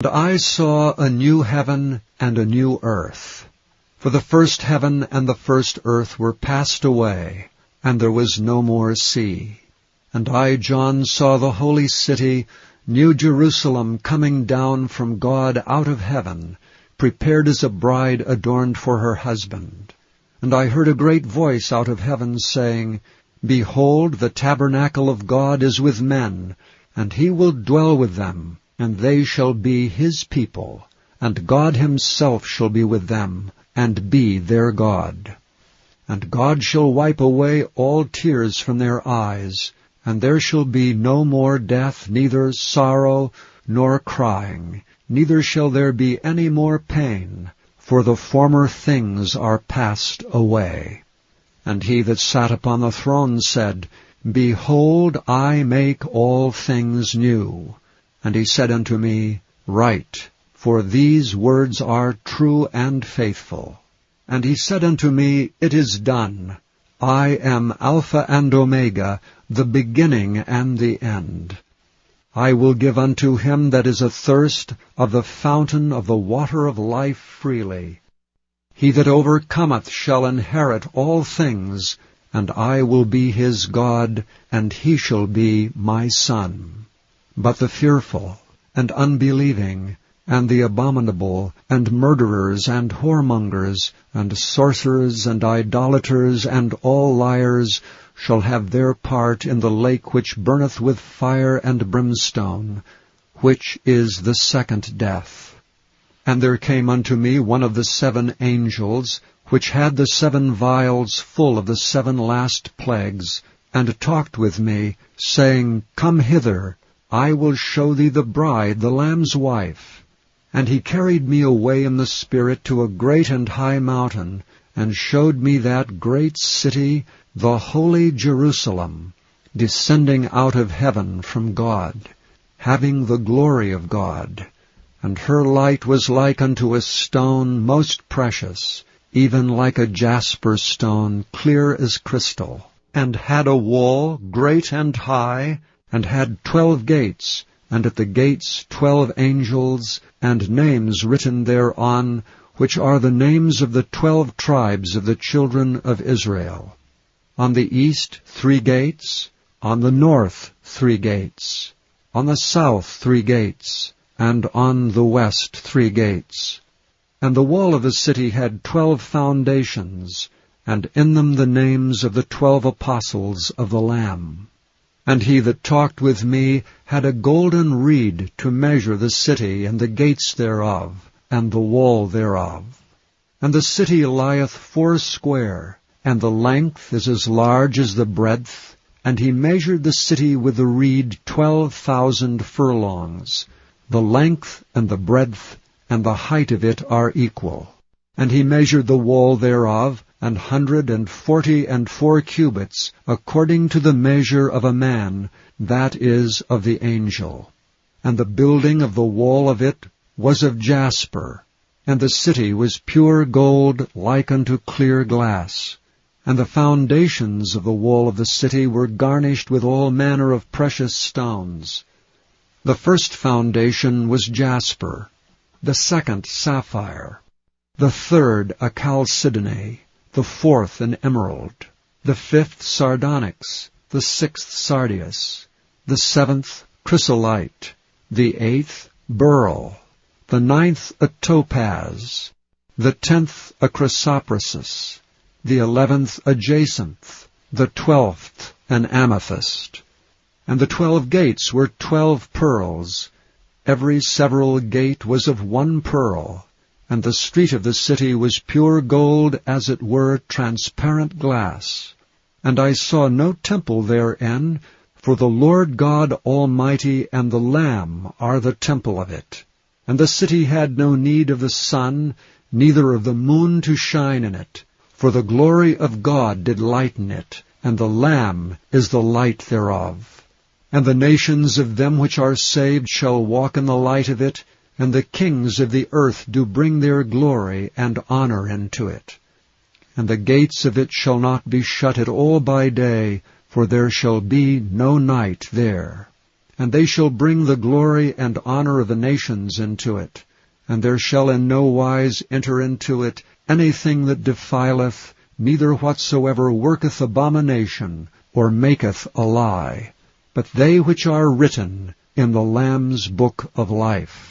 And I saw a new heaven and a new earth. For the first heaven and the first earth were passed away, and there was no more sea. And I, John, saw the holy city, New Jerusalem, coming down from God out of heaven, prepared as a bride adorned for her husband. And I heard a great voice out of heaven saying, Behold, the tabernacle of God is with men, and he will dwell with them, and they shall be his people, and God himself shall be with them, and be their God. And God shall wipe away all tears from their eyes, and there shall be no more death, neither sorrow, nor crying, neither shall there be any more pain, for the former things are passed away. And he that sat upon the throne said, Behold, I make all things new. And he said unto me, Write, for these words are true and faithful. And he said unto me, It is done. I am Alpha and Omega, the beginning and the end. I will give unto him that is athirst of the fountain of the water of life freely. He that overcometh shall inherit all things, and I will be his God, and he shall be my son. But the fearful, and unbelieving, and the abominable, and murderers, and whoremongers, and sorcerers, and idolaters, and all liars, shall have their part in the lake which burneth with fire and brimstone, which is the second death. And there came unto me one of the 7 angels, which had the 7 vials full of the 7 last plagues, and talked with me, saying, Come hither, I will show thee the bride, the Lamb's wife. And he carried me away in the Spirit to a great and high mountain, and showed me that great city, the holy Jerusalem, descending out of heaven from God, having the glory of God. And her light was like unto a stone most precious, even like a jasper stone, clear as crystal, and had a wall great and high, and had 12 gates, and at the gates 12 angels, and names written thereon, which are the names of the 12 tribes of the children of Israel. On the east 3 gates, on the north 3 gates, on the south 3 gates, and on the west 3 gates. And the wall of the city had 12 foundations, and in them the names of the 12 apostles of the Lamb. And he that talked with me had a golden reed to measure the city and the gates thereof, and the wall thereof. And the city lieth foursquare, and the length is as large as the breadth. And he measured the city with the reed 12,000 furlongs. The length and the breadth and the height of it are equal. And he measured the wall thereof 144 cubits, according to the measure of a man, that is, of the angel. And the building of the wall of it was of jasper, and the city was pure gold like unto clear glass. And the foundations of the wall of the city were garnished with all manner of precious stones. The first foundation was jasper, the second sapphire, the third a chalcedony, the fourth an emerald, the fifth sardonyx, the sixth sardius, the seventh chrysolite, the eighth beryl, the ninth a topaz, the 10th a chrysoprasus, the 11th a jacinth, the 12th an amethyst. And the 12 gates were 12 pearls. Every several gate was of 1 pearl. And the street of the city was pure gold, as it were transparent glass. And I saw no temple therein, for the Lord God Almighty and the Lamb are the temple of it. And the city had no need of the sun, neither of the moon to shine in it, for the glory of God did lighten it, and the Lamb is the light thereof. And the nations of them which are saved shall walk in the light of it, and the kings of the earth do bring their glory and honor into it. And the gates of it shall not be shut at all by day, for there shall be no night there. And they shall bring the glory and honor of the nations into it. And there shall in no wise enter into it anything that defileth, neither whatsoever worketh abomination, or maketh a lie, but they which are written in the Lamb's book of life.